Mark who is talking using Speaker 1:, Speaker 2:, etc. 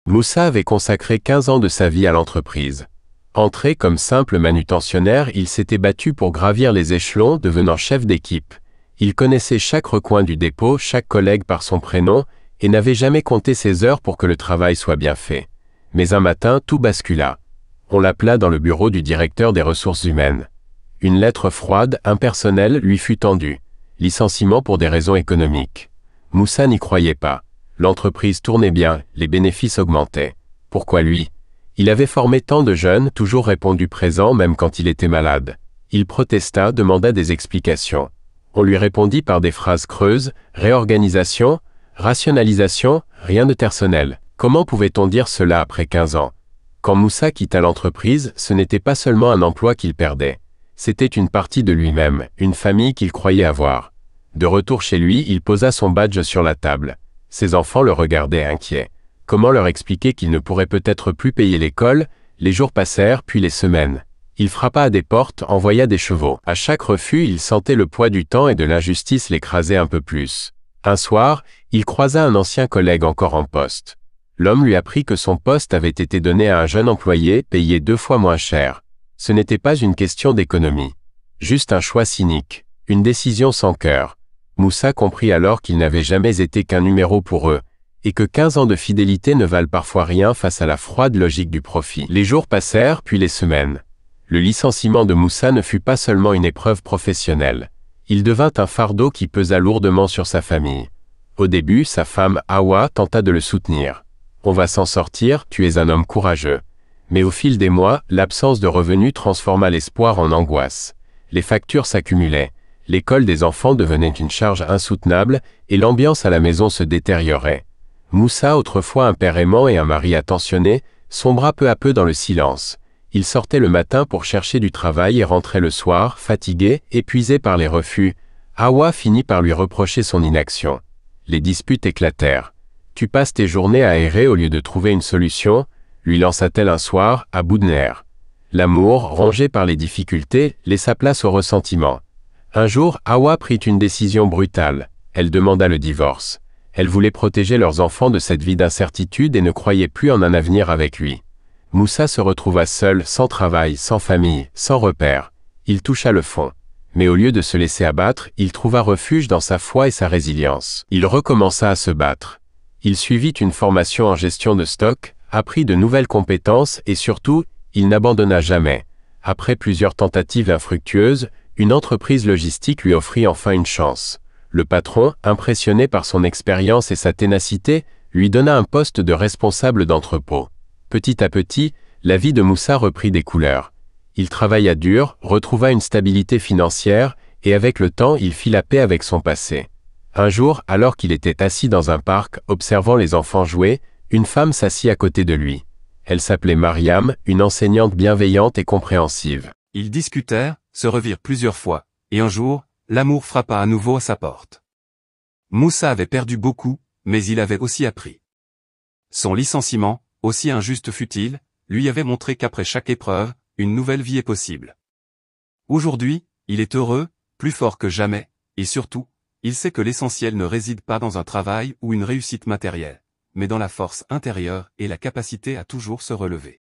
Speaker 1: Moussa avait consacré 15 ans de sa vie à l'entreprise. Entré comme simple manutentionnaire, il s'était battu pour gravir les échelons, devenant chef d'équipe. Il connaissait chaque recoin du dépôt, chaque collègue par son prénom, et n'avait jamais compté ses heures pour que le travail soit bien fait. Mais un matin, tout bascula. On l'appela dans le bureau du directeur des ressources humaines. Une lettre froide, impersonnelle, lui fut tendue. Licenciement pour des raisons économiques. Moussa n'y croyait pas. L'entreprise tournait bien, les bénéfices augmentaient. Pourquoi lui? Il avait formé tant de jeunes, toujours répondu présent même quand il était malade. Il protesta, demanda des explications. On lui répondit par des phrases creuses, réorganisation, rationalisation, rien de personnel. Comment pouvait-on dire cela après 15 ans? Quand Moussa quitta l'entreprise, ce n'était pas seulement un emploi qu'il perdait. C'était une partie de lui-même, une famille qu'il croyait avoir. De retour chez lui, il posa son badge sur la table. Ses enfants le regardaient inquiets. Comment leur expliquer qu'il ne pourrait peut-être plus payer l'école? Les jours passèrent, puis les semaines. Il frappa à des portes, envoya des chevaux. À chaque refus, il sentait le poids du temps et de l'injustice l'écraser un peu plus. Un soir, il croisa un ancien collègue encore en poste. L'homme lui apprit que son poste avait été donné à un jeune employé, payé 2 fois moins cher. Ce n'était pas une question d'économie. Juste un choix cynique. Une décision sans cœur. Moussa comprit alors qu'il n'avait jamais été qu'un numéro pour eux, et que 15 ans de fidélité ne valent parfois rien face à la froide logique du profit. Les jours passèrent, puis les semaines. Le licenciement de Moussa ne fut pas seulement une épreuve professionnelle. Il devint un fardeau qui pesa lourdement sur sa famille. Au début, sa femme, Hawa, tenta de le soutenir. « On va s'en sortir, tu es un homme courageux. » Mais au fil des mois, l'absence de revenus transforma l'espoir en angoisse. Les factures s'accumulaient. L'école des enfants devenait une charge insoutenable et l'ambiance à la maison se détériorait. Moussa, autrefois un père aimant et un mari attentionné, sombra peu à peu dans le silence. Il sortait le matin pour chercher du travail et rentrait le soir, fatigué, épuisé par les refus. Hawa finit par lui reprocher son inaction. Les disputes éclatèrent. « Tu passes tes journées à errer au lieu de trouver une solution ?» lui lança-t-elle un soir, à bout de nerfs. L'amour, rongé par les difficultés, laissa place au ressentiment. Un jour, Hawa prit une décision brutale. Elle demanda le divorce. Elle voulait protéger leurs enfants de cette vie d'incertitude et ne croyait plus en un avenir avec lui. Moussa se retrouva seul, sans travail, sans famille, sans repères. Il toucha le fond. Mais au lieu de se laisser abattre, il trouva refuge dans sa foi et sa résilience. Il recommença à se battre. Il suivit une formation en gestion de stock, apprit de nouvelles compétences et surtout, il n'abandonna jamais. Après plusieurs tentatives infructueuses, une entreprise logistique lui offrit enfin une chance. Le patron, impressionné par son expérience et sa ténacité, lui donna un poste de responsable d'entrepôt. Petit à petit, la vie de Moussa reprit des couleurs. Il travailla dur, retrouva une stabilité financière, et avec le temps, il fit la paix avec son passé. Un jour, alors qu'il était assis dans un parc, observant les enfants jouer, une femme s'assit à côté de lui. Elle s'appelait Mariam, une enseignante bienveillante et compréhensive.
Speaker 2: Ils discutèrent, se revirent plusieurs fois, et un jour, l'amour frappa à nouveau à sa porte. Moussa avait perdu beaucoup, mais il avait aussi appris. Son licenciement, aussi injuste fût-il, lui avait montré qu'après chaque épreuve, une nouvelle vie est possible. Aujourd'hui, il est heureux, plus fort que jamais, et surtout, il sait que l'essentiel ne réside pas dans un travail ou une réussite matérielle, mais dans la force intérieure et la capacité à toujours se relever.